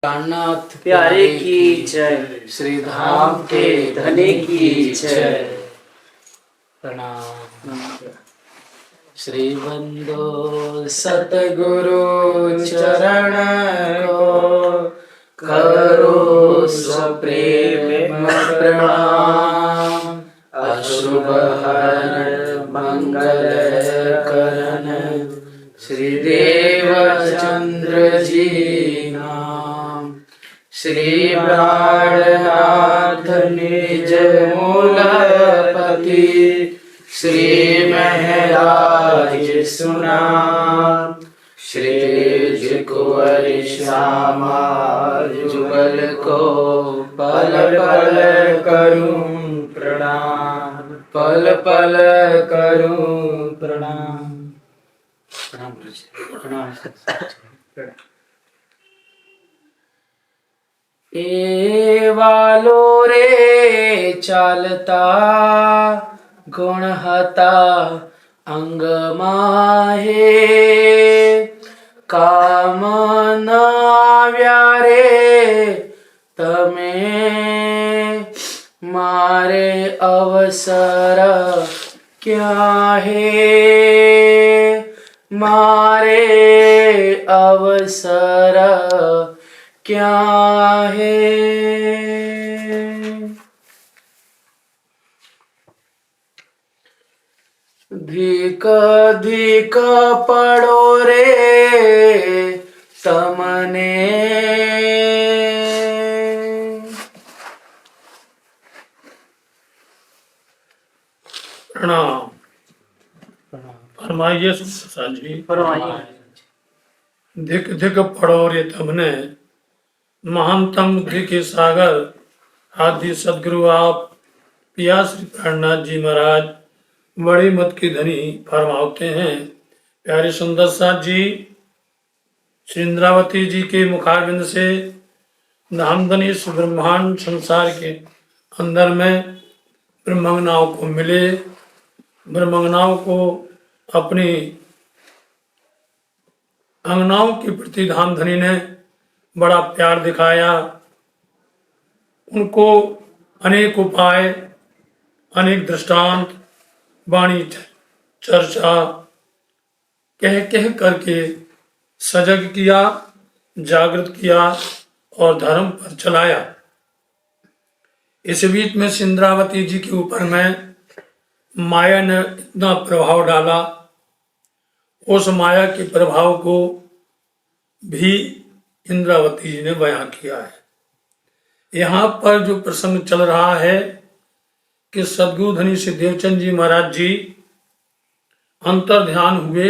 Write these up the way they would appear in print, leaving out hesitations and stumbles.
कान्नाथ प्यारे की जय, श्री धाम के धनी की जय। प्रणाम। श्री बंदो सतगुरु चरण को करो सप्रेम प्रणाम। अशुभ हर मंगल करण श्री देवचंद्र जी नाम। श्री प्राणनाथ निज मूलपति श्री महराज सुनाम। श्री कुंवर श्यामा जुगल को पल पल करूं प्रणाम, पल पल करूं प्रणाम। प्रणाम प्रणाम। ए वालो रे चालता गुण हता अंग माहे। काम न व्यारे तमे मारे अवसर क्या है। मारे अवसर क्या है। धिक धिक पड़ो रे तमने। प्रणाम। फरमाइए प्रसाद जी। फरमाइए। धिक धिक पड़ो रे तमने, महानतम बुद्धि के सागर आदि सदगुरु आप पिया श्री प्राणनाथ जी महाराज बड़ी मत की धनी फरमाते हैं। प्यारे सुंदर साथ जी श्री इंद्रावती जी के मुखारविंद से धामधनी इस ब्रह्मांड संसार के अंदर में ब्रह्मंगनाओं को मिले। ब्रह्मंगनाओं को अपनी अंगनाओं के प्रति धामधनी ने बड़ा प्यार दिखाया। उनको अनेक उपाय, अनेक दृष्टांत, वाणी चर्चा कह कह करके सजग किया, जागृत किया और धर्म पर चलाया। इस बीच में इंद्रावती जी के ऊपर में माया ने इतना प्रभाव डाला, उस माया के प्रभाव को भी इंद्रावती जी ने बयां किया है। यहाँ पर जो प्रसंग चल रहा है कि सद्गुरु धनी श्री देवचंद जी महाराज जी अंतर ध्यान हुए।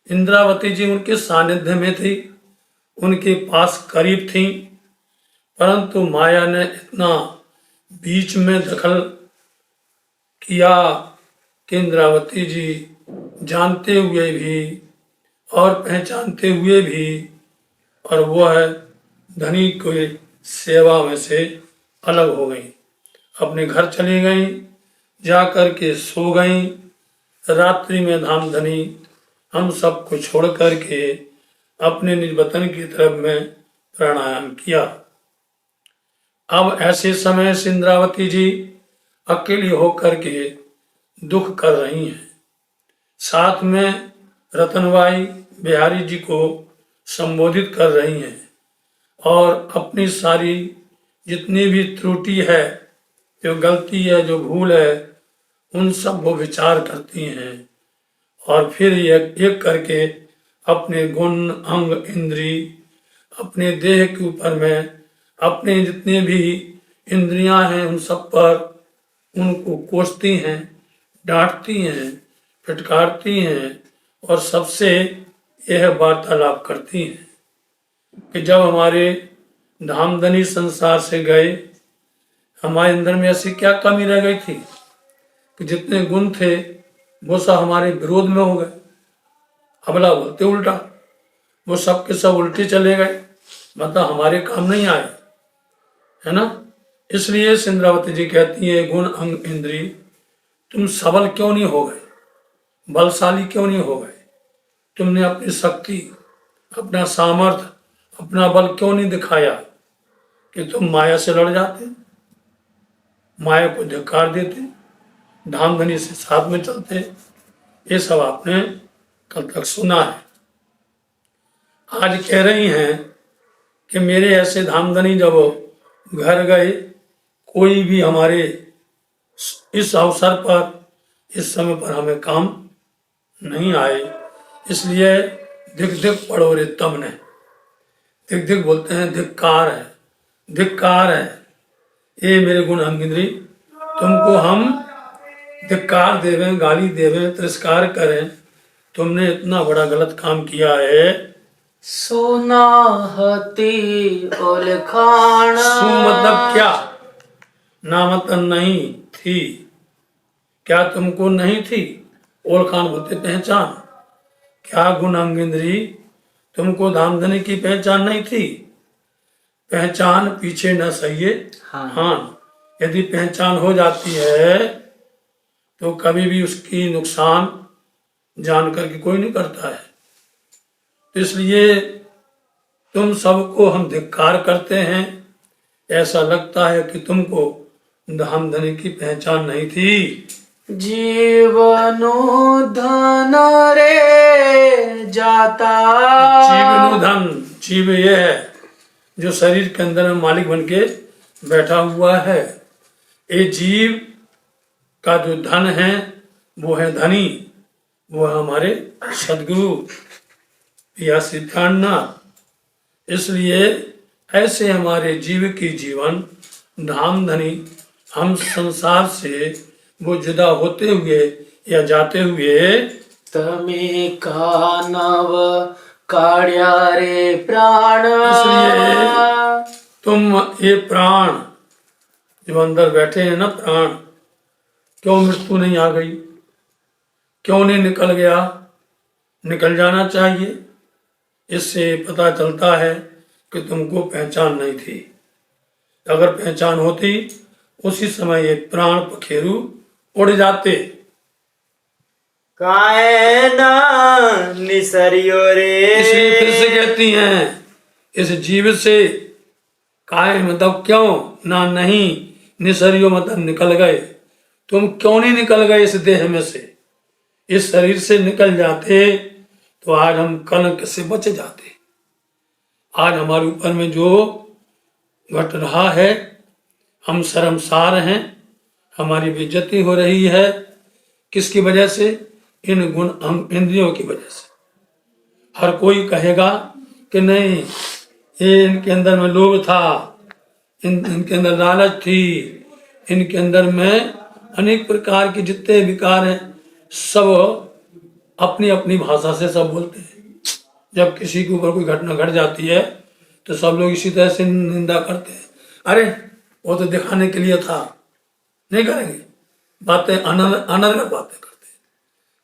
इंद्रावती जी उनके सानिध्य में थी, उनके पास करीब थी, परंतु माया ने इतना बीच में दखल किया कि इंद्रावती जी जानते हुए भी और पहचानते हुए भी और वह धनी के सेवा में से अलग हो गई, अपने घर चली गई, जा कर के सो गई। रात्रि में धामधनी हम सबको छोड़ करके अपने निज वतन की तरफ में प्राणायाम किया। अब ऐसे समय से इंद्रावती जी अकेली होकर के दुख कर रही हैं। साथ में रतनबाई बिहारी जी को संबोधित कर रही हैं और अपनी सारी जितनी भी त्रुटि है, जो गलती है, जो भूल है, उन सब वो विचार करती हैं और फिर एक करके अपने गुण, अंग, इंद्री, अपने देह के ऊपर में अपने जितने भी इंद्रियां हैं उन सब पर उनको कोसती हैं, डांटती हैं, फिटकारती हैं और सबसे यह वार्तालाप करती हैं कि जब हमारे धामधनी संसार से गए, हमारे अंदर में ऐसी क्या कमी रह गई थी कि जितने गुण थे वो सब हमारे विरोध में हो गए। अबला बोलते उल्टा, वो सब के सब उल्टे चले गए, मतलब हमारे काम नहीं आए, है ना। इसलिए इंद्रावती जी कहती है, गुण, अंग, इंद्री तुम सबल क्यों नहीं हो गए, बलशाली क्यों नहीं हो गए। तुमने अपनी शक्ति, अपना सामर्थ्य, अपना बल क्यों नहीं दिखाया कि तुम माया से लड़ जाते, माया को धिक्कार देते, धामधनी से साथ में चलते। ये सब आपने कल तक सुना है। आज कह रही हैं कि मेरे ऐसे धामधनी जब घर गए, कोई भी हमारे इस अवसर पर, इस समय पर हमें काम नहीं आए, इसलिए धिक धिक पड़ो रे तमने। धिक धिक बोलते हैं, धिक्कार है, धिक्कार है। ये मेरे गुण अंगिंद्री, तुमको हम धिक्कार देवें, गाली देवें, तिरस्कार करें। तुमने इतना बड़ा गलत काम किया है। सुनाहती उलखाना। सु मतलब क्या? ना मतलब नहीं थी। क्या तुमको नहीं थी? ओलखान बोलते पहचान। क्या गुण अंगिंद्री, तुमको धामधनी की पहचान नहीं थी? पहचान पीछे न सहिए हाँ। यदि पहचान हो जाती है तो कभी भी उसकी नुकसान जान करके कोई नहीं करता है। तो इसलिए तुम सबको हम धिक्कार करते हैं। ऐसा लगता है कि तुमको धामधनी की पहचान नहीं थी। जीवनु धन रे जाता। जीवनु धन, जीव ये है जो शरीर के अंदर में मालिक बन के बैठा हुआ है। ये जीव का जो धन है वो है धनी, वो है हमारे सदगुरु या सिद्धार्थनाथ। इसलिए ऐसे हमारे जीव की जीवन धामधनी, हम संसार से वो जुदा होते हुए या जाते हुए तमे का नव काढ़्या रे प्राण। इसलिए तुम ये प्राण जो अंदर बैठे हैं ना, प्राण, क्यों मृत्यु नहीं आ गई? क्यों नहीं निकल गया? निकल जाना चाहिए। इससे पता चलता है कि तुमको पहचान नहीं थी। अगर पहचान होती उसी समय ये प्राण पखेरु उड़ जाते। काहे ना निसरियो रे। इसलिए फिर से कहती हैं, इस जीव से काहे मतलब क्यों ना, नहीं, निसरियो मतलब निकल गए। तुम क्यों नहीं निकल गए इस देह में से? इस शरीर से निकल जाते तो आज हम कलंक से बच जाते। आज हमारे ऊपर में जो घट रहा है, हम शर्मसार हैं, हमारी बेइज्जती हो रही है। किसकी वजह से? इन गुण इंद्रियों की वजह से। हर कोई कहेगा कि नहीं, ये इनके अंदर में लोभ था, इनके अंदर लालच थी, इनके अंदर में अनेक प्रकार के जितने विकार हैं, सब अपनी अपनी भाषा से सब बोलते हैं। जब किसी के ऊपर कोई घटना घट जाती है तो सब लोग इसी तरह से निंदा करते हैं। अरे वो तो दिखाने के लिए था, नहीं करेंगे। बातें अनर्गल बातें करते हैं,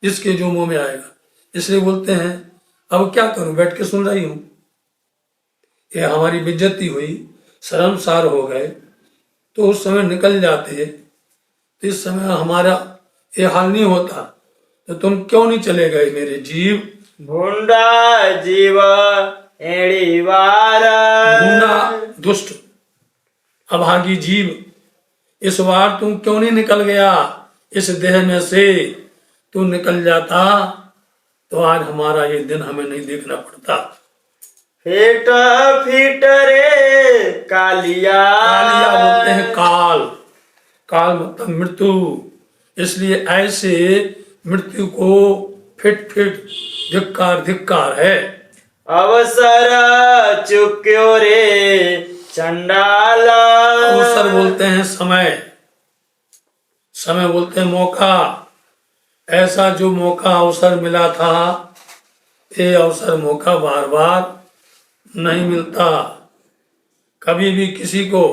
जिसके जो मुंह में आएगा। इसलिए बोलते हैं अब क्या करूं, बैठ के सुन रही हूं। ये हमारी बेइज्जती हुई, शर्मसार हो गए, तो उस समय निकल जाते। तो इस समय हमारा ये हाल नहीं होता। तो तुम क्यों नहीं चले गए मेरे जीव? भूंडा जीव एड़ी वार। भूंडा दुष्ट अभागी जीव, इस बार तू क्यों नहीं निकल गया इस देह में से? तू निकल जाता तो आज हमारा ये दिन हमें नहीं देखना पड़ता। फिट फिट रे कालिया। कालिया बोलते हैं काल। काल मतलब मृत्यु। इसलिए ऐसे मृत्यु को फिट फिट धिक्कार धिक्कार है। अवसर चुक्यो रे चंडाल। अवसर बोलते हैं समय, समय बोलते हैं मौका। ऐसा जो मौका अवसर मिला था, ये अवसर मौका बार बार नहीं मिलता। कभी भी किसी को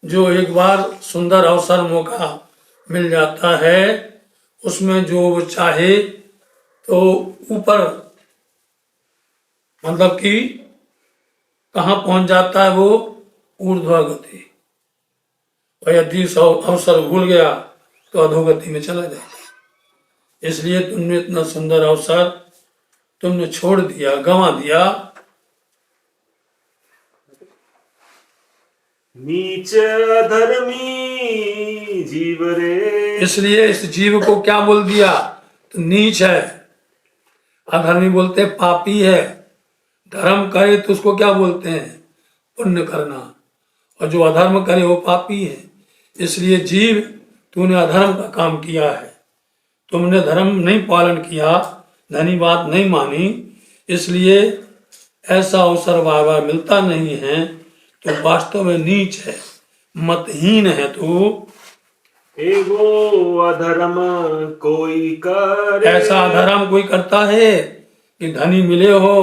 जो एक बार सुंदर अवसर मौका मिल जाता है, उसमें जो वो चाहे तो ऊपर मतलब कि कहाँ पहुंच जाता है वो? ऊर्ध्वगति। और यदि अवसर भूल गया तो अधोगति में चला जाता है। इसलिए तुमने इतना सुंदर अवसर तुमने छोड़ दिया, गंवा दिया। नीच अधर्मी जीव रे। इसलिए इस जीव को क्या बोल दिया? तो नीच है। अधर्मी बोलते हैं पापी है। धर्म करे तो उसको क्या बोलते हैं? पुण्य करना। और जो अधर्म करे वो पापी है। इसलिए जीव, तूने अधर्म का काम किया है, तुमने धर्म नहीं पालन किया, धनी बात नहीं मानी, इसलिए ऐसा अवसर बार बार मिलता नहीं है। तो वास्तव में नीच है, मतहीन है तू। एगो अधर्म कोई करे। ऐसा अधर्म कोई करता है कि धनी मिले हो,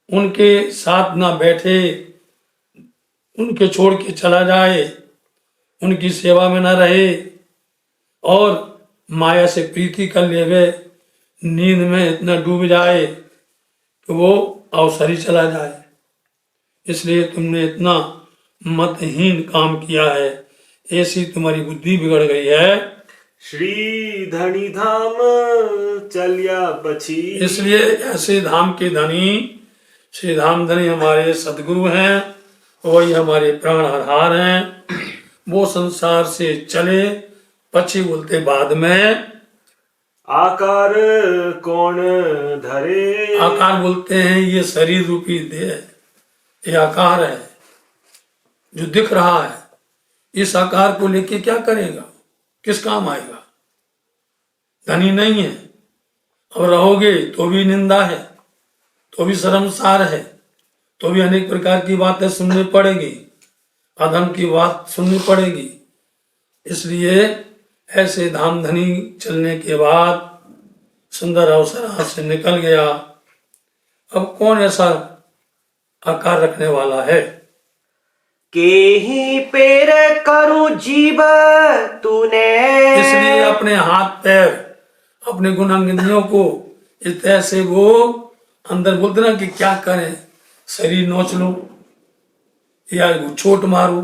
उनके साथ ना बैठे, उनके छोड़ के चला जाए, उनकी सेवा में ना रहे और माया से प्रीति कर लेवे, नींद में इतना डूब जाए कि वो अवसर ही चला जाए। इसलिए तुमने इतना मतहीन काम किया है, ऐसी तुम्हारी बुद्धि बिगड़ गई है। श्री धनी धाम चलिया बची। इसलिए ऐसे धाम के धनी, श्री धाम धनी हमारे सदगुरु हैं, वही हमारे प्राण आधार हैं। वो संसार से चले, पक्षी बोलते बाद में। आकार कौन धरे। आकार बोलते हैं ये शरीर रूपी देह, ये आकार है जो दिख रहा है। इस आकार को लेके क्या करेगा? किस काम आएगा? धनी नहीं है, अब रहोगे तो भी निंदा है, तो भी शर्मसार है, तो भी अनेक प्रकार की बातें सुननी पड़ेगी, अधम की बात सुननी पड़ेगी। इसलिए ऐसे धाम धनी चलने के बाद सुंदर अवसर हाथ से निकल गया। अब कौन ऐसा आकार रखने वाला है? के ही पैर करूं जीव तूने। इसलिए अपने हाथ पैर, अपने गुणांगिनियों को इस तरह से वो अंदर बोलते ना कि क्या करें, शरीर नोच लूं या चोट मारूं।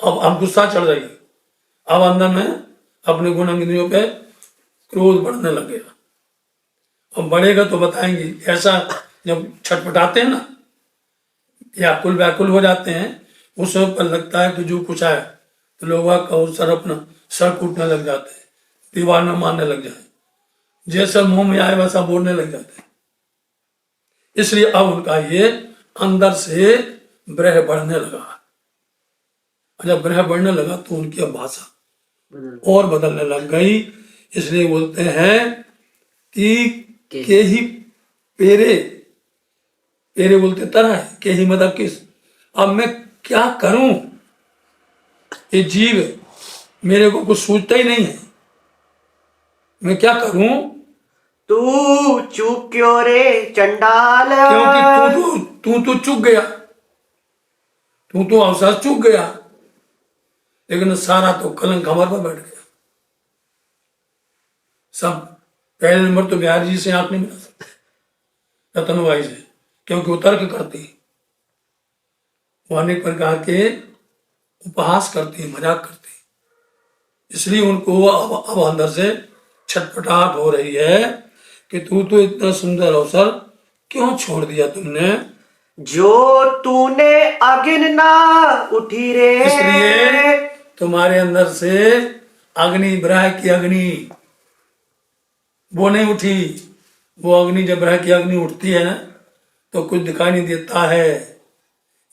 अब गुस्सा चढ़ रही, अब अंदर में अपने गुणांगिनियों पे क्रोध बढ़ने लगेगा। अब बढ़ेगा तो बताएंगे। ऐसा जब छटपटाते हैं ना या कुल व्याकुल हो जाते हैं, उस समय पर लगता है कि जो कुछ आए तो लोग का सर अपना सर कूटने लग जाते हैं, दीवार में मारने लग जाए, जैसा मुंह में आए वैसा बोलने लग जाते हैं। इसलिए अब उनका ये अंदर से ब्रह बढ़ने लगा। जब ब्रह बढ़ने लगा तो उनकी अब भाषा और बदलने लग गई। इसलिए बोलते हैं कि के ही पेरे, पेरे बोलते तरह है, के ही मतलब किस। अब मैं क्या करूं? ये जीव मेरे को कुछ सूझता ही नहीं है, मैं क्या करूं? तू चूक क्यों रे चंडाल। क्योंकि तू तो चूक गया, तू तो अवसर चूक गया, लेकिन सारा तो कलंक हमारे पर बैठ गया। सब पहले नंबर तो बिहारी जी से आंख नहीं मिला सकते, रतन भाई से, क्योंकि वो तर्क करती, वो अनेक प्रकार के उपहास करती, मजाक करती। इसलिए उनको अब अंदर से छटपटाहट हो रही है कि तू तो इतना सुंदर अवसर क्यों छोड़ दिया तुमने। जो तूने अगिन ना उठी रे। इसलिए तुम्हारे अंदर से अग्नि, ब्रह की अग्नि वो नहीं उठी। वो अग्नि, जब ब्रह की अग्नि उठती है ना तो कुछ दिखाई नहीं देता है।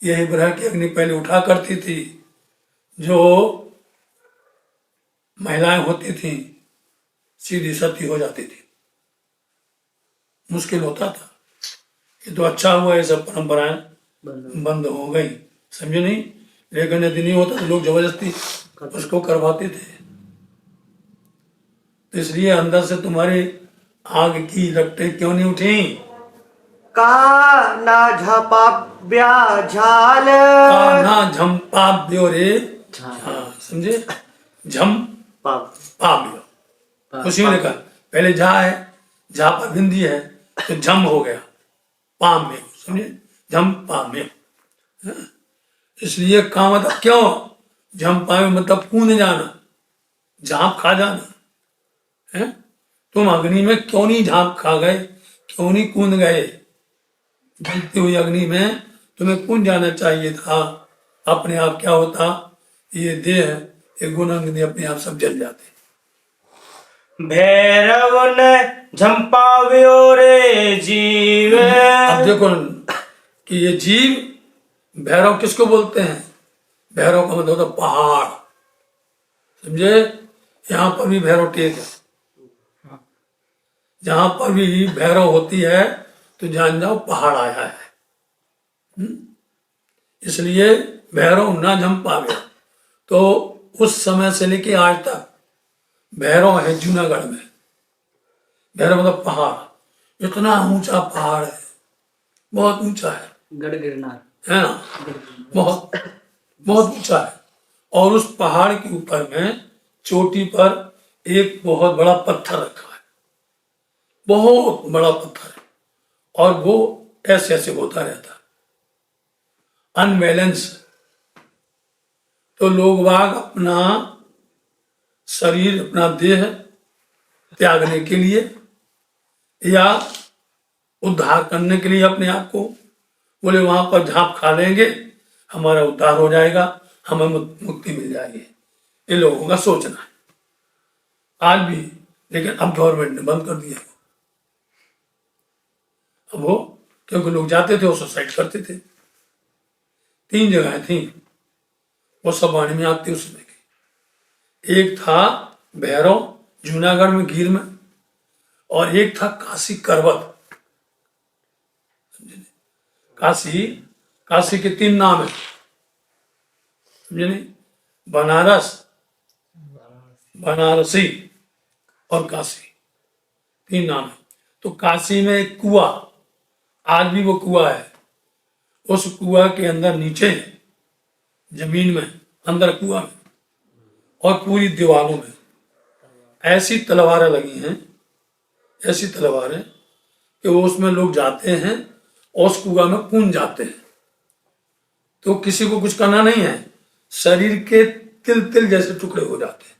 यही ब्रह की अग्नि पहले उठा करती थी। जो महिलाएं होती थी सीधी सती हो जाती थी, मुश्किल होता था। ये तो अच्छा हुआ, ये सब परंपराएं बंद हो गई, समझे नहीं। लेकिन यदि नहीं होता तो लोग जबरदस्ती उसको करवाते थे। तो इसलिए अंदर से तुम्हारी आग की लपटें क्यों नहीं उठी? का ना झपाव्या झाल। का ना झंपाव्यो रे, हाँ समझे, झंपाव्यो उसी में लिखा। पहले झा है, झा पर बिंदी है तो झम हो गया, पाम में, समझे, झंपा में। इसलिए का मतलब क्यों झंपा में मतलब कूद जाना, झांप खा जाना है। तुम अग्नि में क्यों नहीं झांप खा गए, क्यों नहीं कूद गए? जलती हुई अग्नि में तुम्हें कूद जाना चाहिए था। अपने आप क्या होता, ये देह ये गुण अंग अपने आप सब जल जाते। भैरव ने झंपाव्यो रे जीव। अब देखो कि ये जीव भैरव किसको बोलते हैं? भैरव का मतलब होता पहाड़, समझे? यहाँ पर भी भैरव टेक है, जहां पर भी भैरव होती है तो जान जाओ पहाड़ आया है। इसलिए भैरव ना जम पावे। तो उस समय से लेके आज तक भैरव है जूनागढ़ में। भैरव मतलब पहाड़, इतना ऊंचा पहाड़ है, बहुत ऊंचा है, गढ़ गिरनार है ना, बहुत बहुत ऊंचा है। और उस पहाड़ के ऊपर में चोटी पर एक बहुत बड़ा पत्थर रखा है, बहुत बड़ा पत्थर है, और वो ऐसे ऐसे होता रहता है, अनबैलेंस। तो लोग बाग अपना शरीर अपना देह त्यागने के लिए या उद्धार करने के लिए अपने आप को बोले वहां पर झांप खा लेंगे, हमारा उद्धार हो जाएगा, हमें मुक्ति मिल जाएगी। ये लोगों का सोचना है आज भी, लेकिन अब गवर्नमेंट ने बंद कर दिया। अब वो क्योंकि लोग जाते थे वो सुसाइड करते थे। 3 जगहें थी वो सब वाणी में आती उस समय की। एक था भैरव जूनागढ़ में गिर में, और एक था काशी करवत। काशी के 3 नाम है, समझे नहीं? बनारस, बनारसी और काशी, 3 नाम है। तो काशी में एक कुआ, आज भी वो कुआ है, उस कुआ के अंदर नीचे जमीन में अंदर कुआ में और पूरी दीवारों में ऐसी तलवारें लगी हैं, ऐसी तलवारें कि वो उसमें लोग जाते हैं और उस कुआ में कूद जाते हैं। तो किसी को कुछ करना नहीं है, शरीर के तिल तिल जैसे टुकड़े हो जाते हैं।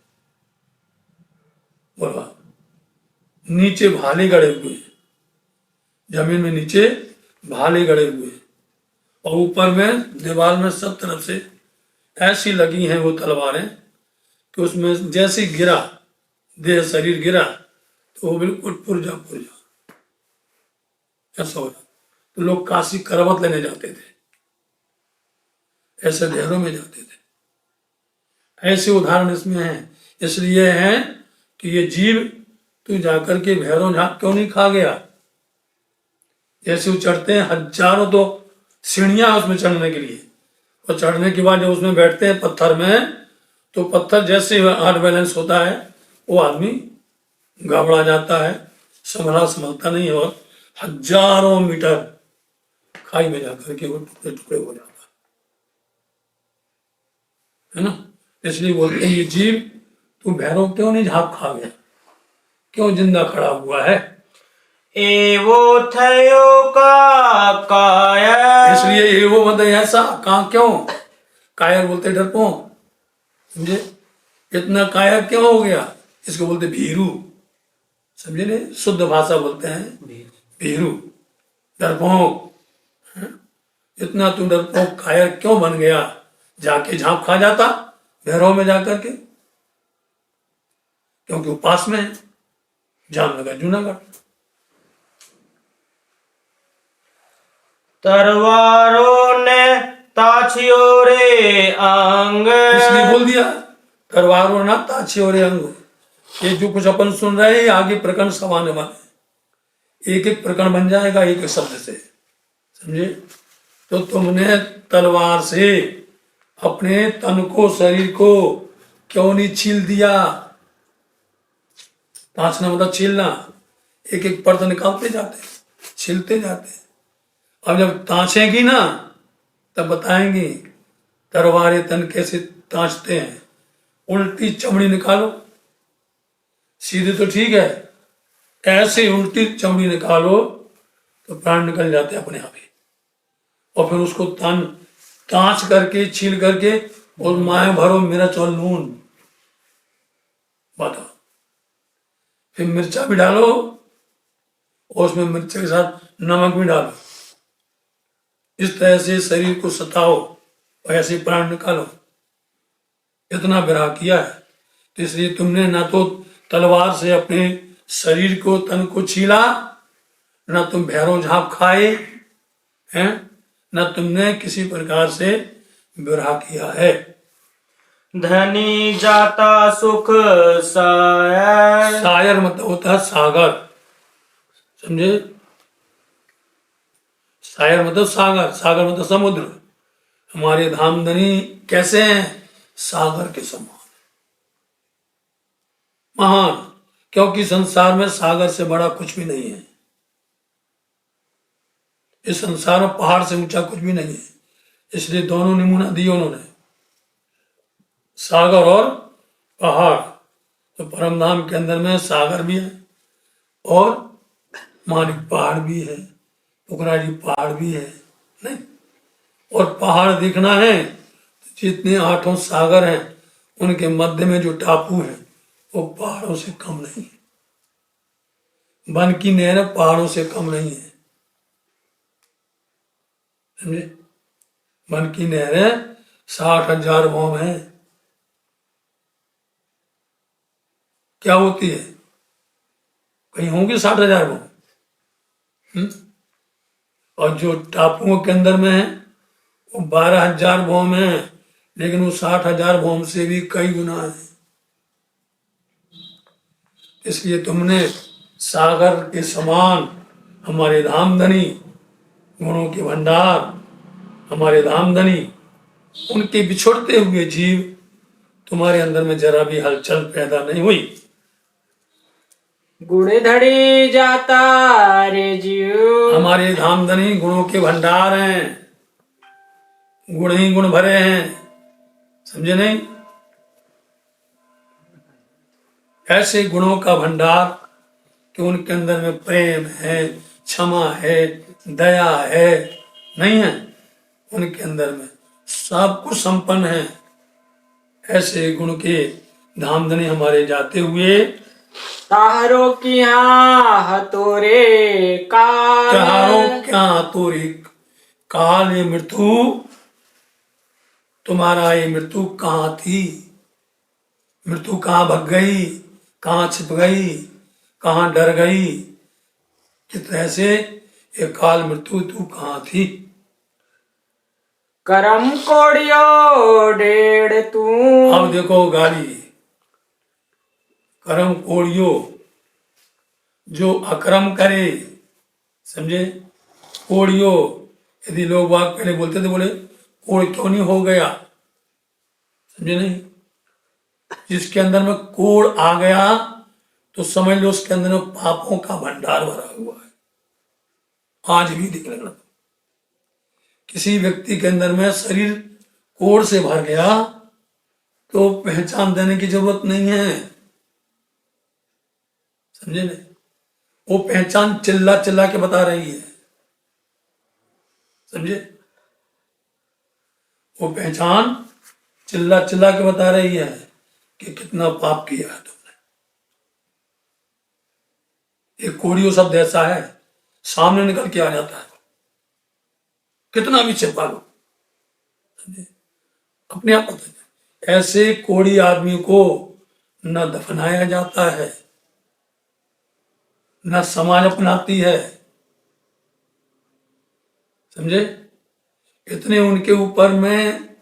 बोला नीचे भाले गड़े हुए हैं, जमीन में नीचे भाले गड़े हुए हैं, और ऊपर में दीवार में सब तरफ से ऐसी लगी हैं वो तलवारें कि उसमें जैसे गिरा देह शरीर गिरा तो वो बिल्कुल पुरजा ऐसा हो जाता। तो लोग काशी करवत लेने जाते थे, ऐसे देहरों में जाते थे। ऐसे उदाहरण इसमें हैं। इसलिए है कि ये जीव तू जाकर के भैरव झांक क्यों नहीं खा गया? जैसे वो चढ़ते हैं, हजारों तो सीढ़ियां उसमें चढ़ने के लिए, और चढ़ने के बाद जब उसमें बैठते हैं पत्थर में, तो पत्थर जैसे हार्ड बैलेंस होता है वो आदमी घबरा जाता है, संभलता नहीं है, और हजारों मीटर खाई में जाकर के वो टुकड़े टुकड़े हो जाता है ना। इसलिए बोलते हैं ये जीव तू भैरव क्यों नहीं झाप खा गया, क्यों जिंदा खड़ा हुआ है? एवो थयो का कायर। इसलिए एवो मतलब ऐसा कहाँ क्यों? कायर बोलते डरपोक, समझे? इतना कायर क्यों हो गया? इसको बोलते भीरू, समझे ने? शुद्ध भाषा बोलते हैं भीरू, डरपोक। इतना तू डरपोक कायर क्यों बन गया? जाके झांप खा जाता भैरव में जाकर के, क्योंकि वो पास में है, जामनगर जूनागढ़। तरवारों ने ताछियो रे अंग। इसलिए बोल दिया तरवारों ना ताछियो रे अंग। ये जो कुछ अपन सुन रहे हैं आगे प्रकरण सब आने वाले, एक एक प्रकरण बन जाएगा एक एक शब्द से, समझे? तो तुमने तलवार से अपने तन को शरीर को क्यों नहीं छील दिया? ताछना मतलब छीलना, एक एक पर्द निकालते जाते छीलते जाते। अब जब ताछेगी ना तब बताएंगी तरवारे तन कैसे ताछते हैं। उल्टी चमड़ी निकालो, सीधे तो ठीक है, ऐसे उल्टी चमड़ी निकालो तो प्राण निकल जाते अपने आप ही। और फिर उसको ताछ करके छील करके और माए भरो मिर्च और नून, बताओ। फिर मिर्चा भी डालो और उसमें मिर्च के साथ नमक भी डालो। इस तरह से शरीर को सताओ, और ऐसे प्राण निकालो। इतना विरह किया है, तो इसलिए तुमने ना तो तलवार से अपने शरीर को, तन को छीला, ना तुम भैरव झाप खाए हैं, ना तुमने किसी प्रकार से विरह किया है। धनी जाता सुख सायर। सायर मतलब होता है सागर, समझे? सायर मतलब सागर, सागर मतलब समुद्र। हमारे धामधनी कैसे हैं? सागर के समान महान, क्योंकि संसार में सागर से बड़ा कुछ भी नहीं है। इस संसार में पहाड़ से ऊंचा कुछ भी नहीं है, इसलिए दोनों नमूना दिए उन्होंने, सागर और पहाड़। तो परमधाम के अंदर में सागर भी है और मानिक पहाड़ भी है, पुकराजी पहाड़ भी है, नहीं? और पहाड़ देखना है तो जितने 8 सागर हैं उनके मध्य में जो टापू है वो पहाड़ों से कम नहीं है। वन की नहर पहाड़ों से कम नहीं है, समझे? वन की नहर 60,000 भौम है। क्या होती है? कहीं होंगे 60,000 भौम। और जो टापुओं के अंदर में है वो 12,000 भौम है, लेकिन वो 60,000 भौम से भी कई गुना है। इसलिए तुमने सागर के समान हमारे धामधनी, गुणों के भंडार, हमारे धामधनी, उनके बिछुड़ते हुए जीव तुम्हारे अंदर में जरा भी हलचल पैदा नहीं हुई। गुण धड़ी जाता रे जीव। हमारे धामधनी गुणों के भंडार हैं, गुण ही गुण भरे हैं, समझे नहीं? ऐसे गुणों का भंडार कि उनके अंदर में प्रेम है, क्षमा है, दया है, नहीं है? उनके अंदर में सब कुछ संपन्न है। ऐसे गुण के धामधनी हमारे जाते हुए तारो किया हतोरे काल। चारों क्या तोरे काल, ये मृत्यु तुम्हारा, ये मृत्यु कहाँ थी? मृत्यु कहाँ भग गई, कहाँ छिप गई, कहाँ डर गई? किस तरह से ये काल मृत्यु तू कहाँ थी? करम कोड़ियो डेढ़ तू। अब देखो गाली, करम कोड़ियो, जो अकरम करे, समझे? कोड़ियो, यदि लोग बाग पहले बोलते थे, बोले कोड़ क्यों नहीं हो गया, समझे नहीं? जिसके अंदर में कोड़ आ गया तो समझ लो उसके अंदर में पापों का भंडार भरा हुआ है। आज भी दिख रहा, किसी व्यक्ति के अंदर में शरीर कोड़ से भर गया तो पहचान देने की जरूरत नहीं है, समझे नहीं? वो पहचान चिल्ला चिल्ला के बता रही है, समझे? वो पहचान चिल्ला चिल्ला के बता रही है कि कितना पाप किया है तुमने। ये कोड़ियों शब्द ऐसा है, सामने निकल के आ जाता है, कितना भी छिपा लो, समझे? अपने आप पता है। ऐसे कोड़ी आदमी को न दफनाया जाता है, न समाज अपनाती है, समझे? इतने उनके ऊपर में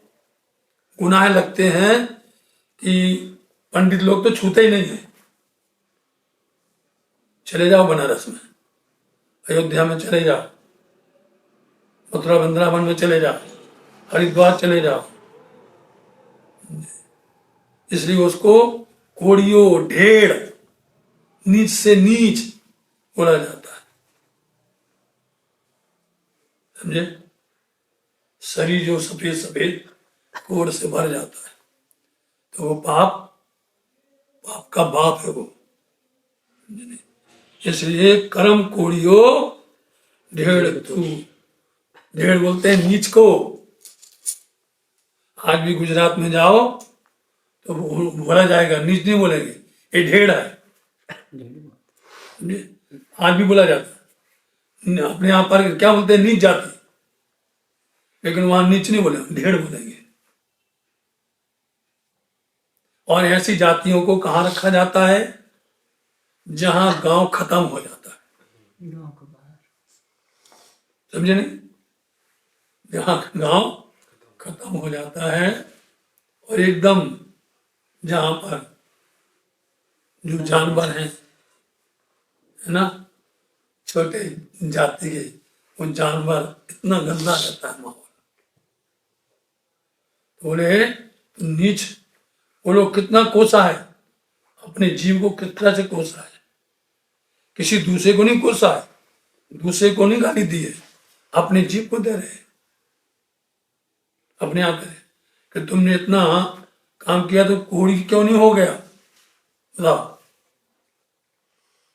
गुनाह लगते हैं कि पंडित लोग तो छूते ही नहीं है। चले जाओ बनारस में, अयोध्या में चले जाओ, मथुरा वृंदावन में चले जाओ, हरिद्वार चले जाओ, इसलिए उसको कोड़ियों, ढेड़, नीच से नीच बोला जाता है, समझे? शरीर जो सफेद सफेद कोड़ से भर जाता है तो वो पाप, पाप का बाप है वो। इसलिए कर्म कोड़ियो ढेड़ तू, ढेड़ बोलते हैं नीच को। आज भी गुजरात में जाओ तो बोला जाएगा, नीच नहीं बोलेंगे, ये ढेड़ है, आज भी बोला जाता है। अपने यहाँ पर क्या बोलते हैं? नीच जाति। लेकिन वहां नीच नहीं बोले, ढेड़ बोलेंगे। और ऐसी जातियों को कहां रखा जाता है? जहां गांव खत्म हो जाता है, समझे नहीं? जहां गांव खत्म हो जाता है और एकदम जहां पर जो जानवर हैं, है ना, छोटे जाति के, वो जानवर इतना गंदा रहता है माहौल। तो बोले नीच, वो लोग कितना कोसा है, अपने जीव को किस तरह से कोसा है, किसी दूसरे को नहीं कोसा है, दूसरे को नहीं गाली दी है, अपने जीव को दे रहे, अपने आप करे कि तुमने इतना काम किया तो कोड़ी क्यों नहीं हो गया, बताओ,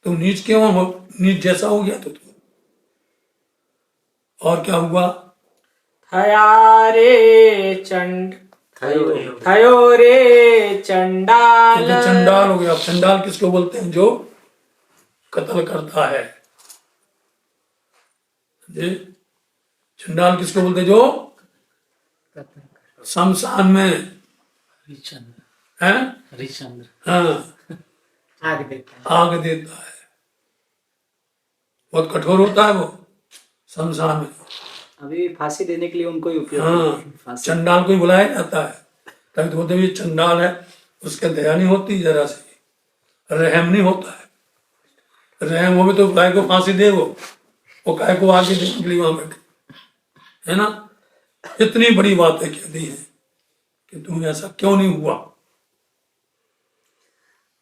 तुम नीच क्यों हो, नीच जैसा हो गया तो तुम। और क्या हुआ? थया रे चंड थयो रे चंडाल। तो चंडाल हो गया। चंडाल किसको बोलते हैं? जो कत्ल करता है जी। चंडाल किसको बोलते हैं? जो शमशान में है, हाँ, आग देता है। बहुत कठोर होता है वो शमशान में। अभी फांसी देने के लिए उनको ही उपयोग हाँ, चंडाल को ही बुलाया जाता है। तभी तो बोलते हैं ये चंडाल है, उसके दया नहीं होती, जरा सी रहम नहीं होता है। रहम हो भी तो गाय को फांसी दे, वो गाय को आगे देने के लिए वहां बैठे, है ना। इतनी बड़ी बातें कह दी है कि तुम ऐसा क्यों नहीं हुआ।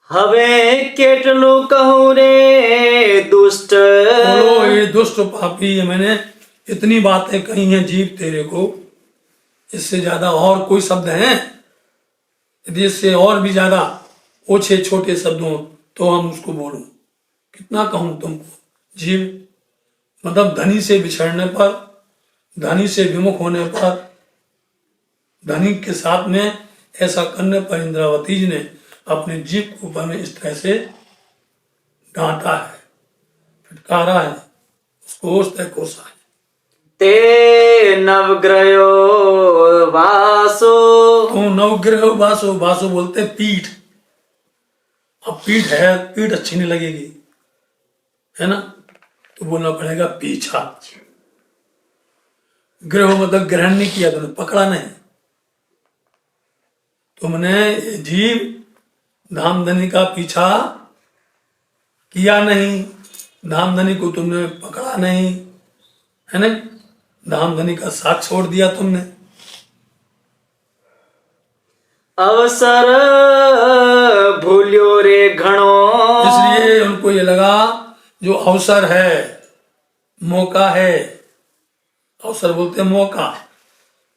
हवे केटलू कहूँ रे दुष्ट। बोलो ये दुष्ट पापी, मैंने इतनी बातें कही हैं जीव तेरे को, इससे ज्यादा और कोई शब्द हैं? यदि इससे और भी ज्यादा ओछे छोटे शब्द हो तो हम उसको बोलूं। कितना कहूं तुमको? जीव मतलब धनी से बिछड़ने पर, धनी से विमुख होने पर, धनी के साथ में ऐसा करने पर इंद्रावती जी ने अपने जीव के ऊपर में इस तरह से डांटा है, फटकारा है, उसको उस तरह कोसा है। ते नवग्रहो वासो। तो नवग्रह वासो, वासो बोलते पीठ। अब पीठ है, पीठ अच्छी नहीं लगेगी, है ना, तो बोलना पड़ेगा पीछा। ग्रह मतलब ग्रहण नहीं किया तुमने, पकड़ा नहीं। तुमने जीव धामधनी का पीछा किया नहीं, धामधनी को तुमने पकड़ा नहीं, है ना, धामधनी का साथ छोड़ दिया तुमने। अवसर भूल्यो रे घणो। इसलिए उनको ये लगा जो अवसर है, मौका है, अवसर बोलते हैं मौका,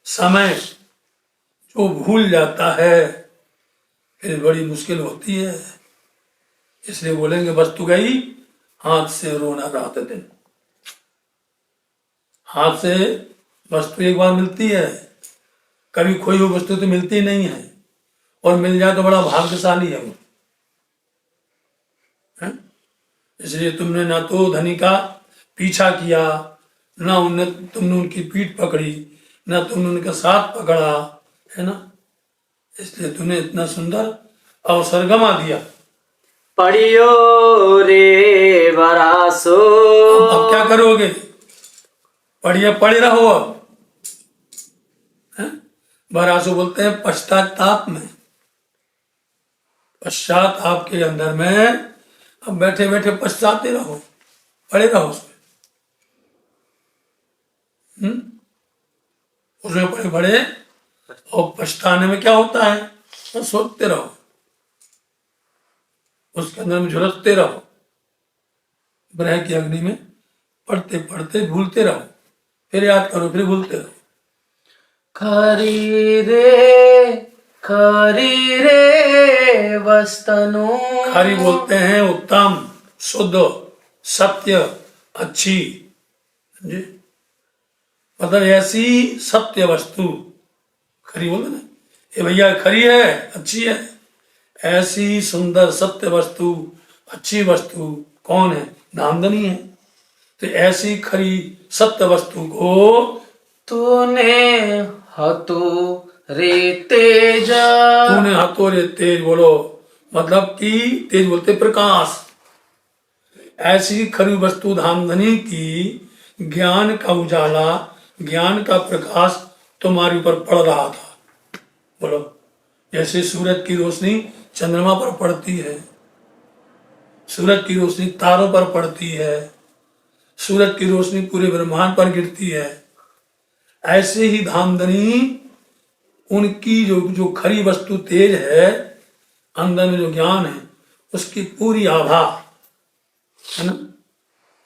समय जो भूल जाता है फिर बड़ी मुश्किल होती है। इसलिए बोलेंगे वस्तु गई हाथ से रोना रात दिन। हाथ से वस्तु एक बार मिलती है, कभी खोई हुई वस्तु तो मिलती नहीं है, और मिल जाए तो बड़ा भाग्यशाली है वो, है? इसलिए तुमने ना तो धनी का पीछा किया, ना तुमने उनकी पीठ पकड़ी, ना तुमने उनका साथ पकड़ा, है ना, इसलिए तुमने इतना सुंदर अवसर गंवा दिया। पढ़ियो रे बरासो। अब क्या करोगे? पढ़िए, पढ़े रहो अब, है? बरासो बोलते हैं पश्चाताप में, पश्चात आपके अंदर में, अब बैठे बैठे पश्चाते रहो, पड़े रहो उसमें, उसमें पड़े पड़े। और पछताने में क्या होता है? तो सोचते रहो, उसके अंदर में झुलसते रहो, ग्रह की अग्नि में पढ़ते पढ़ते भूलते रहो, फिर याद करो, फिर भूलते रहो। खरी रे वस्तनु। खरी बोलते हैं उत्तम, शुद्ध, सत्य, अच्छी, जी, मतलब ऐसी सत्य वस्तु खरी बोलते ना, ये भैया खरी है, अच्छी है, ऐसी सुंदर सत्य वस्तु, अच्छी वस्तु कौन है? धामधनी है। तो ऐसी खरी सत्य वस्तु को तूने हतो रे तेज तूने हाथों रे तेज, बोलो मतलब कि तेज बोलते प्रकाश। ऐसी खरी वस्तु धामधनी की ज्ञान का उजाला, ज्ञान का प्रकाश तुम्हारे ऊपर पड़ रहा था। बोलो जैसे सूरज की रोशनी चंद्रमा पर पड़ती है, सूरज की रोशनी तारों पर पड़ती है, सूरज की रोशनी पूरे ब्रह्मांड पर गिरती है, ऐसे ही धामधनी उनकी जो जो खरी वस्तु तेज है, अंदर में जो ज्ञान है उसकी पूरी आभा है ना,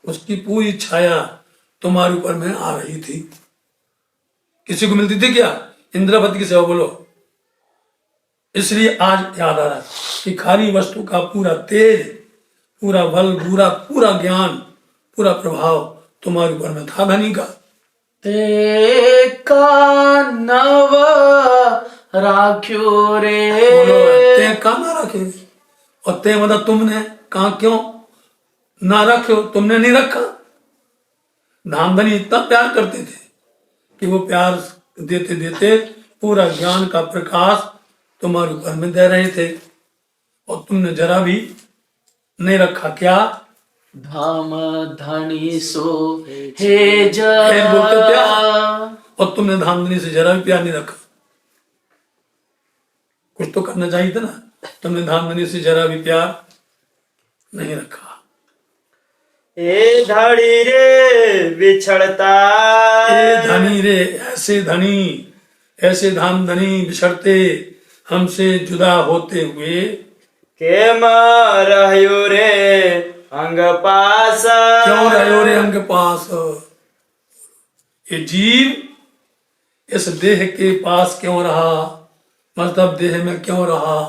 उसकी पूरी छाया तुम्हारे ऊपर में आ रही थी। किसी को मिलती थी क्या? इंद्रवत की सेवा, बोलो। इसलिए आज याद आ रहा है कि खाली वस्तु का पूरा तेज, पूरा बल, पूरा ज्ञान, पूरा प्रभाव तुम्हारे ऊपर में था धनी का। ते का नव राख्यो रे। बोलो ते का ना रखे, और ते मतलब तुमने कहा, क्यों ना रखे हो? तुमने नहीं रखा। धामधनी इतना प्यार करते थे कि वो प्यार देते देते पूरा ज्ञान का प्रकाश तुम्हारे ऊपर में दे रहे थे, और तुमने जरा भी नहीं रखा। क्या? धाम धनी सो हे फिर बोलते प्यार, और तुमने धामधनी से जरा भी प्यार नहीं रखा। कुछ तो करना चाहिए था ना, तुमने धामधनी से जरा भी प्यार नहीं रखा। ए धड़ी रे बिछड़ता, ए धनी रे, ऐसे धनी, ऐसे धामधनी बिछड़ते, हमसे जुदा होते हुए, के रह्यो रे अंग पास। क्यों रहो रे अंग पास? ये जीव इस देह के पास क्यों रहा? मतलब देह में क्यों रहा?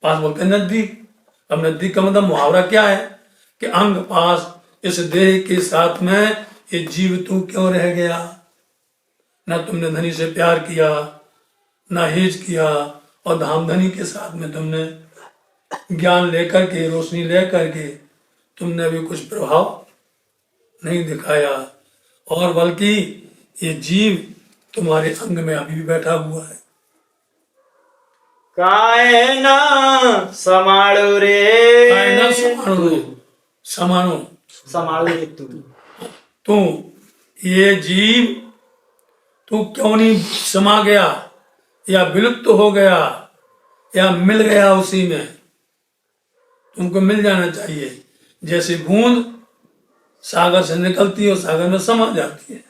पास बोलते हैं नजदीक। अब नजदीक का मतलब मुहावरा क्या है कि अंग पास, इस देह के साथ में ये जीव तू क्यों रह गया? ना तुमने धनी से प्यार किया, ना हेज किया, और धामधनी के साथ में तुमने ज्ञान लेकर के, रोशनी लेकर के तुमने भी कुछ प्रभाव नहीं दिखाया, और बल्कि ये जीव तुम्हारे अंग में अभी भी बैठा हुआ है। काहे ना समाड़ो रे, काहे ना समानो, समानो संभालो रे तू। तू, ये जीव तू क्यों नहीं समा गया, या विलुप्त हो गया, या मिल गया उसी में? तुमको मिल जाना चाहिए। जैसे बूंद सागर से निकलती है और सागर में समा जाती है,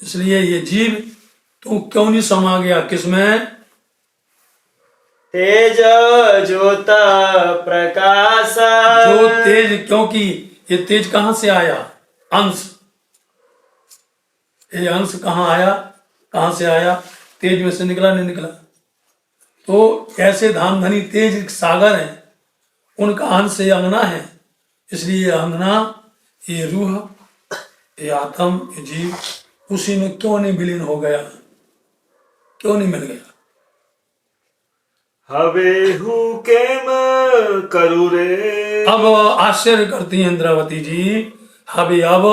इसलिए ये जीव तू क्यों नहीं समा गया? किसमें? तेज ज्योत प्रकाश। जो तेज, क्योंकि ये तेज कहां से आया? अंश। ये अंश कहां आया? कहां से आया? तेज में से निकला, नहीं निकला? तो ऐसे धामधनी तेज सागर है, उनका अंश ये अंगना है। इसलिए ये अंगना, ये रूह, ये आत्म, ये जीव उसी में क्यों नहीं विलीन हो गया? क्यों नहीं मिल गया? हवे हु केम करू रे। अब आश्चर्य करती है इंद्रावती जी, हबे अब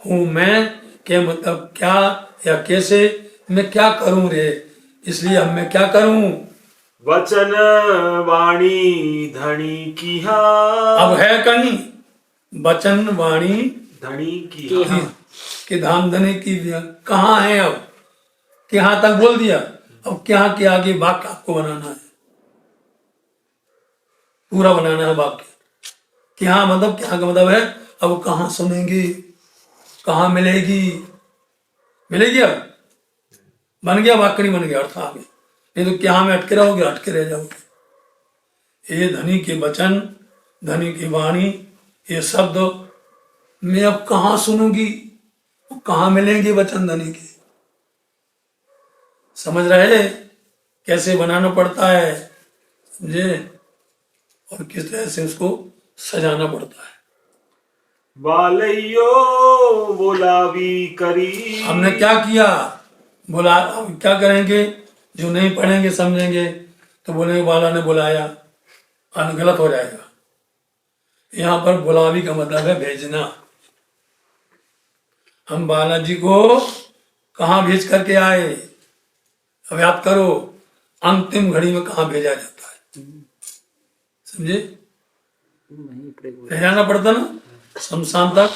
हूं मैं, के मतलब क्या या कैसे, मैं क्या करूं रे? इसलिए अब मैं क्या करूं? वचन वाणी धनी किहा। अब है कहीं वचन वाणी धनी की कि धामधनी की कहाँ है? अब कि यहाँ तक बोल दिया, अब क्या के आगे वाक्य आपको बनाना है, पूरा बनाना है वाक्य। कि हाँ मतलब क्या का मतलब है, अब कहाँ सुनेंगे, कहाँ मिलेगी? मिलेगी? अब बन गया वाक्य, नहीं बन गया अर्थ आ गया। नहीं तो क्या में अटके रहोगे, अटके रह जाओगे। ये धनी के वचन, धनी की वाणी, ये शब्द मैं अब कहाँ सुनूंगी, कहाँ मिलेंगे वचन धनी के? समझ रहे कैसे बनाना पड़ता है, समझे? और किस तरह से उसको सजाना पड़ता है। बालैयो बोलावी करी। हमने क्या किया? बोला। अब क्या करेंगे? जो नहीं पढ़ेंगे समझेंगे तो बोलेंगे बाला ने बुलाया, गलत हो जाएगा। यहाँ पर बुलावी का मतलब है भेजना। हम बालाजी को कहाँ भेज करके आए, अब याद करो अंतिम घड़ी में कहाँ भेजा जाता है, समझे? वहीं प्रभु ले जाना पड़ता ना शमशान तक।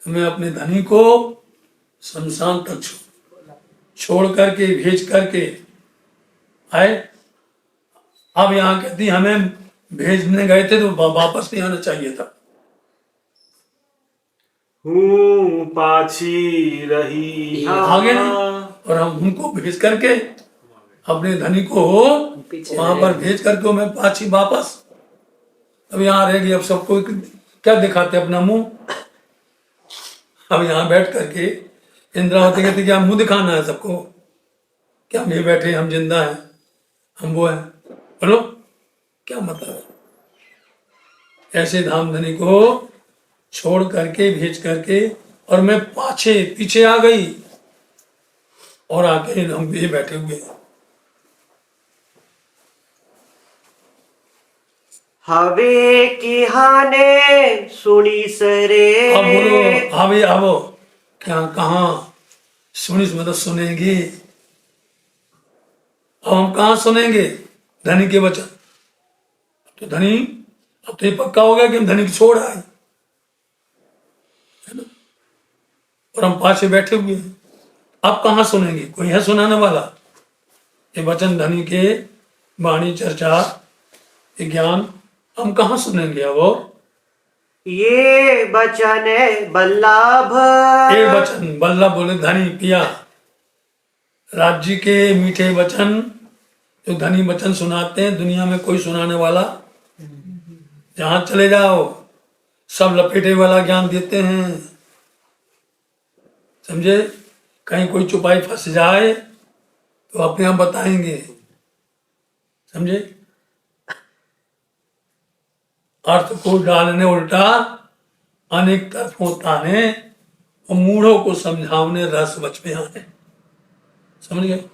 तो मैं अपने धनी को शमशान तक छोड़ करके भेज करके आए। अब यहाँ कहती हमें भेजने गए थे तो वापस नहीं आना चाहिए था। हूँ पाछी रही आगे नहीं, और हम उनको भेज करके अपने धनी को पीछे वहां पर भेज करके मैं पाछी वापस। अब यहाँ रहेगी, अब सबको क्या दिखाते अपना मुंह। अब यहाँ बैठ करके इंद्रावती कहती क्या मुंह दिखाना है सबको, क्या हम ये बैठे हम जिंदा हैं हम वो है, बोलो क्या मतलब है। ऐसे धामधनी को छोड़ करके भेज करके और मैं पीछे आ गई और आके हम ये बैठे हुए। हवे की हाने सुनी सरे। अब बोलो आवे आवो, क्या कहाँ सुनी मतलब सुनेंगे। अब हम कहाँ सुनेंगे धनी के वचन। तो धनी अब तो ये पक्का हो गया कि हम धनी को छोड़ आए, है ना, और हम पाछे बैठे हुए हैं। अब कहाँ सुनेंगे, कोई है सुनाने वाला। ये वचन धनी के वाणी चर्चा ये ज्ञान हम कहाँ सुनेंगे। अब ये बचन बल्लभ। ये वचन बल्लभ बोले धनी पिया, राज्य के मीठे वचन जो धनी वचन सुनाते हैं, दुनिया में कोई सुनाने वाला जहां चले जाओ सब लपेटे वाला ज्ञान देते हैं, समझे। कहीं कोई चुपाई फंस जाए तो अपने आप बताएंगे, समझे। अर्थ को डालने उल्टा अनेक तरफों ताने और मूढ़ों को समझावने रस बच में आने, समझ गए।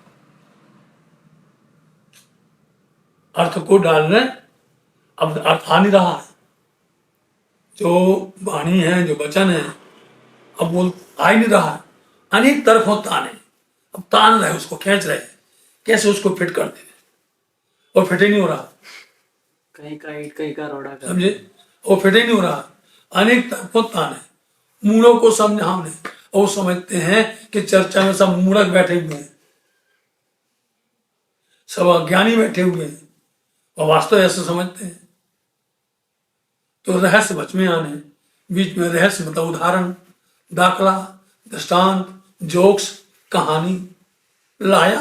अर्थ को डालने अब अर्थ आ नहीं रहा है, जो वाणी है जो वचन है अब वो आ ही नहीं रहा है। अनेक तरफों ताने, अब तान रहे उसको, खींच रहे कैसे उसको फिट कर दे, और फिट ही नहीं हो रहा, कहीं का ईट कहीं का रोड़ा का। समझे। वो फिट ही नहीं हो रहा। अनेक तरफों ताने मूढ़ों को समझाने, और समझते हैं कि चर्चा में सब मूढ़क बैठे हुए हैं, सब अज्ञानी बैठे हुए हैं, और वास्तव ऐसे समझते हैं। तो रहस्य बच में आने, बीच में रहस्य मतलब उदाहरण दाखला दृष्टांत जोक्स कहानी लाया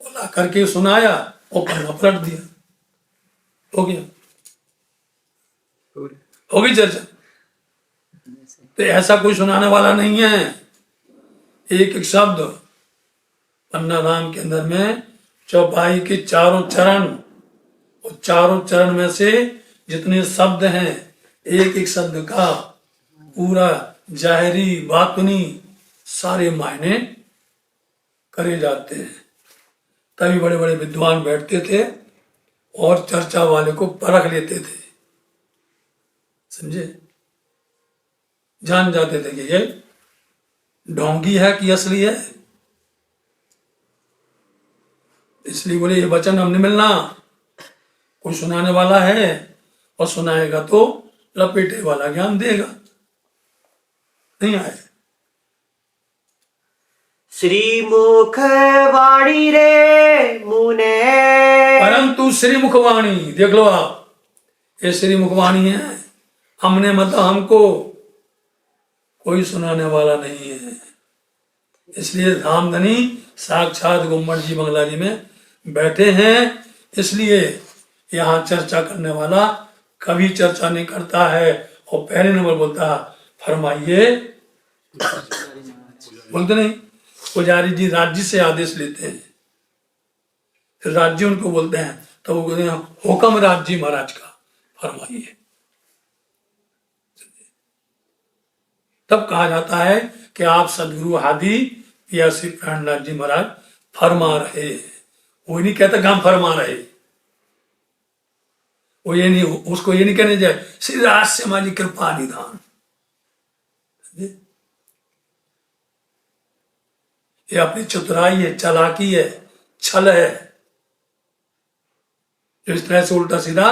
और ला करके सुनाया और पन्ना पलट दिया, हो गया, होगी चर्चा। तो ऐसा कोई सुनाने वाला नहीं है। एक एक शब्द पन्ना राम के अंदर में चौपाई के चारों चरण, और चारों चरण में से जितने शब्द हैं एक एक शब्द का पूरा जाहिरी बातुनी सारे मायने करे जाते हैं। तभी बड़े बड़े विद्वान बैठते थे और चर्चा वाले को परख लेते थे, समझे। जान जाते थे कि ये ढोंगी है कि असली है। इसलिए बोले ये वचन हमने मिलना, कोई सुनाने वाला है और सुनाएगा तो लपेटे वाला ज्ञान देगा, नहीं आए। श्रीमुख वाणी रे मुने। परंतु श्रीमुख वाणी देख लो आप, ये श्रीमुख वाणी है, हमने मतलब हमको कोई सुनाने वाला नहीं है। इसलिए धामधनी साक्षात गुम्मट जी बंगला जी में बैठे हैं, इसलिए यहाँ चर्चा करने वाला कभी चर्चा नहीं करता है और पहले नंबर बोलता फरमाइए, बोलते नहीं। पुजारी जी राज्य से आदेश लेते हैं, फिर राज्य उनको बोलते हैं, तो वो बोलते हैं हुक्म राज्य महाराज का फरमाइए। तब कहा जाता है कि आप सदगुरु आदि या श्री प्राणनाथ जी महाराज फरमा रहे। वो नहीं कहता कि हम फरमा रहे, वो ये नहीं, उसको ये नहीं कहने जाए श्री राज से हमारी कृपा निधान। ये अपनी चतुराई है, चालाकी है, छल है, जो इस तरह से उल्टा सीधा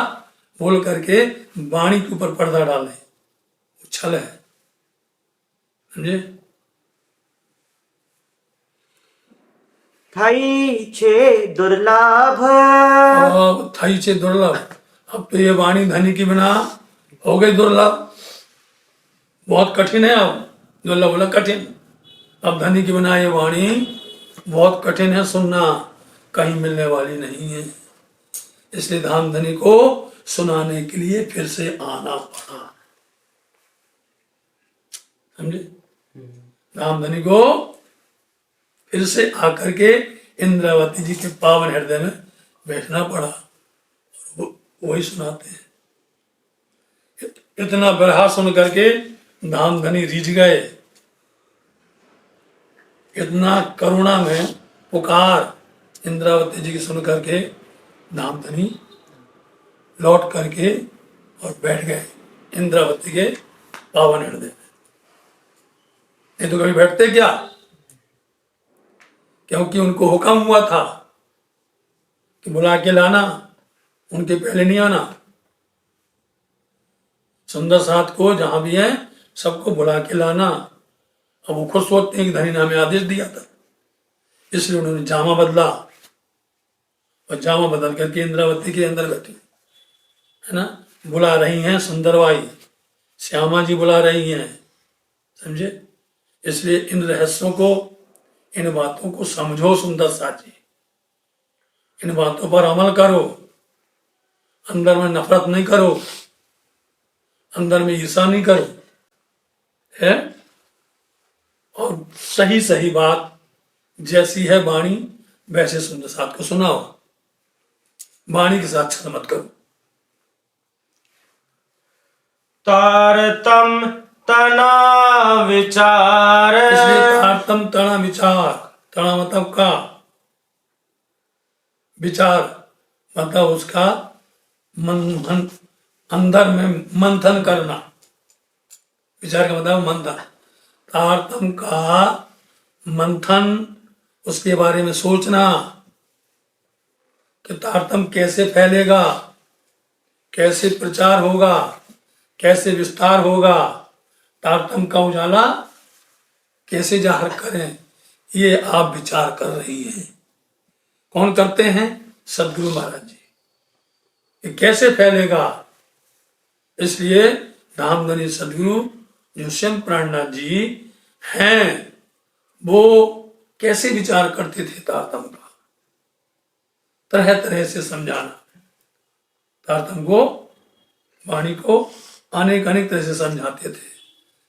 बोल करके वाणी के ऊपर पर्दा डाले, वो छल है, समझे। थई छे दुर्लभ, थई से दुर्लभ, अब तो ये वाणी धनी की बिना हो गई दुर्लभ, बहुत कठिन है। अब दुर्लभ बोला कठिन, अब धनी की बिना ये वाणी बहुत कठिन है, सुनना कहीं मिलने वाली नहीं है। इसलिए धाम धनी को सुनाने के लिए फिर से आना पड़ा, समझे। धाम धनी को फिर से आकर के इंद्रावती जी के पावन हृदय में बैठना पड़ा, वही सुनाते हैं। इतना बरहा सुन करके धाम धनी रीझ गए, इतना करुणा में पुकार इंद्रावती जी की सुन करके धाम धनी लौट करके और बैठ गए इंद्रावती के पावन हृदय में। नहीं तो कभी बैठते क्या, क्योंकि उनको हुक्म हुआ था कि बुला के लाना, उनके पहले नहीं आना। सुंदर साथ को जहां भी है सबको बुला के लाना। अब वो खुद सोचते हैं कि धनी ने हमें आदेश दिया था, इसलिए उन्होंने जामा बदला और जामा बदल करके इंद्रावती के अंदर बैठी, है ना। बुला रही हैं सुंदरबाई, श्यामा जी बुला रही हैं, समझे। इसलिए इन रहस्यों को, इन बातों को समझो सुंदर साथी, इन बातों पर अमल करो, अंदर में नफरत नहीं करो, अंदर में ईर्षा नहीं करो, है। और सही सही बात जैसी है वाणी वैसे सुंदर साथ को सुनाओ, वाणी के साथ छल मत करो। तारतम तना विचार, इसलिए तारतम तना विचार, तना मतलब का विचार, मतलब उसका मंथन, अंदर में मंथन करना, विचार का मतलब मंथन। तारतम का मंथन, उसके बारे में सोचना कि तारतम कैसे फैलेगा, कैसे प्रचार होगा, कैसे विस्तार होगा, तारतम का उजाला कैसे जाहिर करें, ये आप विचार कर रही हैं। कौन करते हैं? सदगुरु महाराज जी। ये कैसे फैलेगा, इसलिए धामधनी सदगुरु जो स्वयं प्राणनाथ जी हैं, वो कैसे विचार करते थे तारतम का, तरह तरह से समझाना, तारतम को, वाणी को अनेक अनेक तरह से समझाते थे,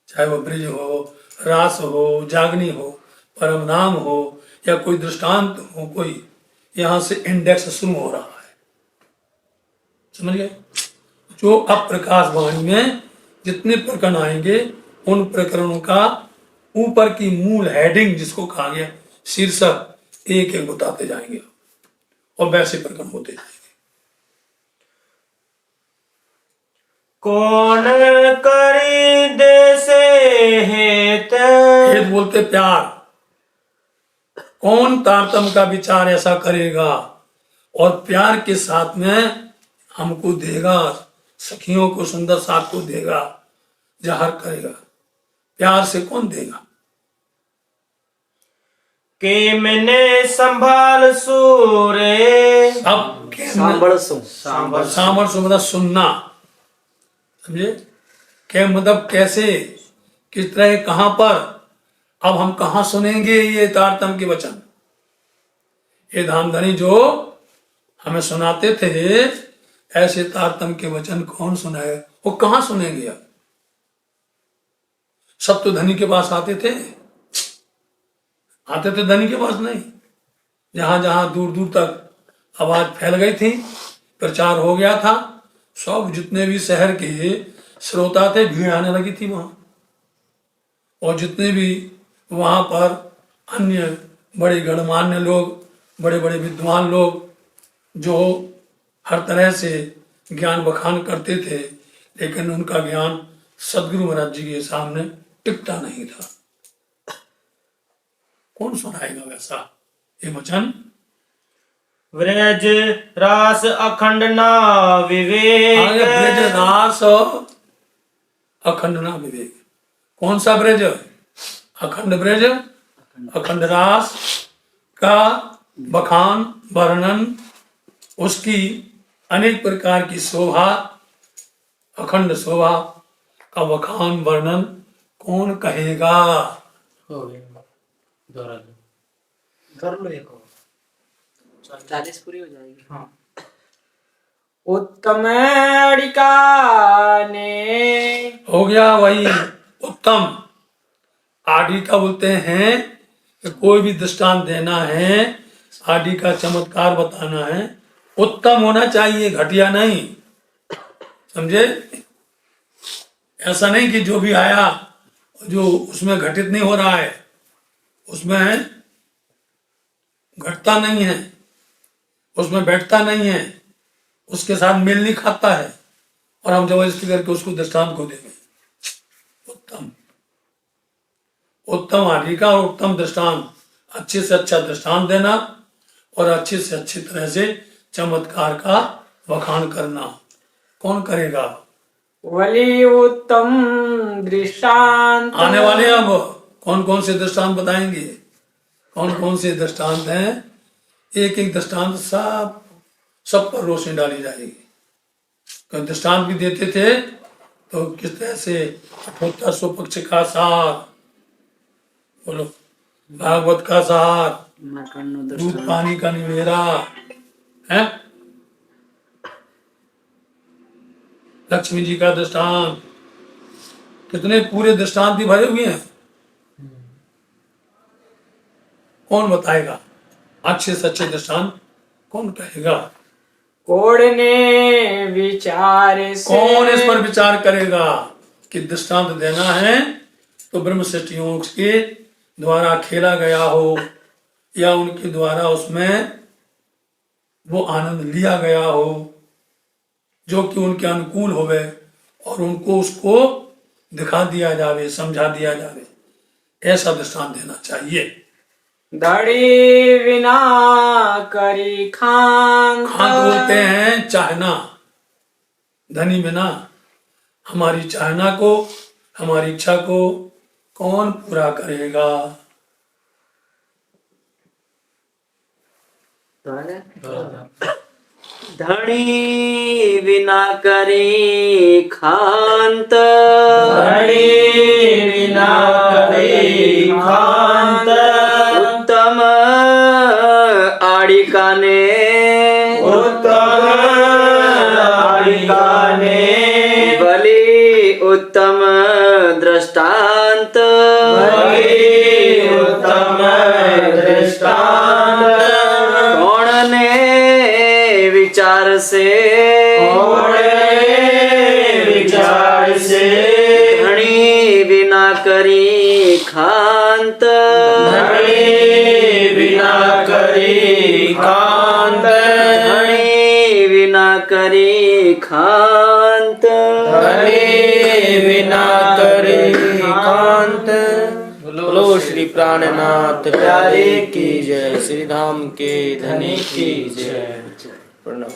चाहे वो ब्रिज हो, रास हो, जागनी हो, परम नाम हो, या कोई दृष्टांत हो, कोई यहां से इंडेक्स शुरू हो रहा है, समझ गए। जो अप्रकाश वाणी में जितने प्रकरण आएंगे, उन प्रकरणों का ऊपर की मूल हेडिंग जिसको कहा गया शीर्षक, एक एक बताते जाएंगे और वैसे प्रकरण होते जाएंगे। कौन करी दे से हेत, हेत बोलते प्यार। कौन तारतम का विचार ऐसा करेगा और प्यार के साथ में हमको देगा, सखियों को, सुंदर साथ को देगा, जाहिर करेगा। प्यार से कौन देगा? के मैंने संभाल सूरे, अब सांबड़ सो सामर्थ्य मतलब सुनना, समझे। क्या मतलब कैसे, किस तरह, कहां पर, अब हम कहां सुनेंगे ये तारतम के वचन। ये धामधनी जो हमें सुनाते थे, ऐसे तारतम के वचन कौन सुनाए, वो कहां सुनेंगे। अब सब तो धनी के पास आते थे धनी के पास नहीं। जहां जहां दूर दूर तक आवाज फैल गई थी, प्रचार हो गया था, सब जितने भी शहर के श्रोता थे, भीड़ आने लगी थी वहां। और जितने भी वहां पर अन्य बड़े गणमान्य लोग, बड़े बड़े विद्वान लोग, जो हर तरह से ज्ञान बखान करते थे, लेकिन उनका ज्ञान सदगुरु महाराज जी के सामने टिकता नहीं था। कौन सुनाएगा वैसा ये वचन? व्रज रास अखंड ना आगे विवेक। ब्रज रास अखंड ना विवेक। कौन सा ब्रज? अखंड ब्रज, अखंड रास का बखान वर्णन, उसकी अनेक प्रकार की शोभा, अखंड शोभा का बखान वर्णन कौन कहेगा? हो गया, दोहरा दो। कर लो एक और 40 पूरी हो जाएगी। हाँ। उत्तम अड़िका ने हो गया वही उत्तम। आदि का बोलते हैं कि कोई भी दृष्टांत देना है, आदि का चमत्कार बताना है, उत्तम होना चाहिए, घटिया नहीं, समझे? ऐसा नहीं कि जो भी आया जो उसमें घटित नहीं हो रहा है, उसमें घटता नहीं है, उसमें बैठता नहीं है, उसके साथ मेल नहीं खाता है, और हम जबरदस्ती करके उसको दृष्टांत को देंगे। उत्तम उत्तम आदि का और उत्तम दृष्टांत, अच्छे से अच्छा दृष्टांत देना और अच्छे से अच्छी तरह से चमत्कार का बखान करना। कौन करेगा? वली उत्तम दृष्टांत। आने वाले अब कौन कौन से दृष्टांत बताएंगे? कौन कौन से दृष्टांत हैं? एक एक दृष्टांत सब पर रोशनी डाली जाएगी। कोई दृष्टांत भी देते थे तो किस तरह से 78 पक्ष का सार, बोलो, भागवत का सार, मार्कंड दूध पानी का निवेरा है, लक्ष्मी जी का दृष्टांत, कितने पूरे दृष्टांत भी भरे हुए हैं। कौन बताएगा? अच्छे से अच्छे दृष्टांत कौन कहेगा? कोड़ने विचार से कौन इस पर विचार करेगा कि दृष्टांत देना है तो ब्रह्म सृष्टियों के द्वारा खेला गया हो या उनके द्वारा उसमें वो आनंद लिया गया हो जो कि उनके अनुकूल होवे और उनको उसको दिखा दिया जावे, समझा दिया जावे, ऐसा दृष्टांत देना चाहिए। धड़ी बिना करी खान। खान बोलते हैं चाहना, धनी बिना हमारी चाहना को, हमारी इच्छा को कौन पूरा करेगा? धनी बिना करे खांत। धनी बिना करे खांत। उत्तम आड़िका ने। उत्तम आड़िका ने। बलि उत्तम दृष्टांत। बलि उत्तम दृष्टांत। कौन ने विचार से। कौन विचार से। धनी बिना करी खांत। धनी बिना करी खांत। धनी बिना करी खांत। धनी बिना करी खांत। बोलो श्री प्राणनाथ प्यारे की जय, श्री धाम के धनी की जय। प्रणाम।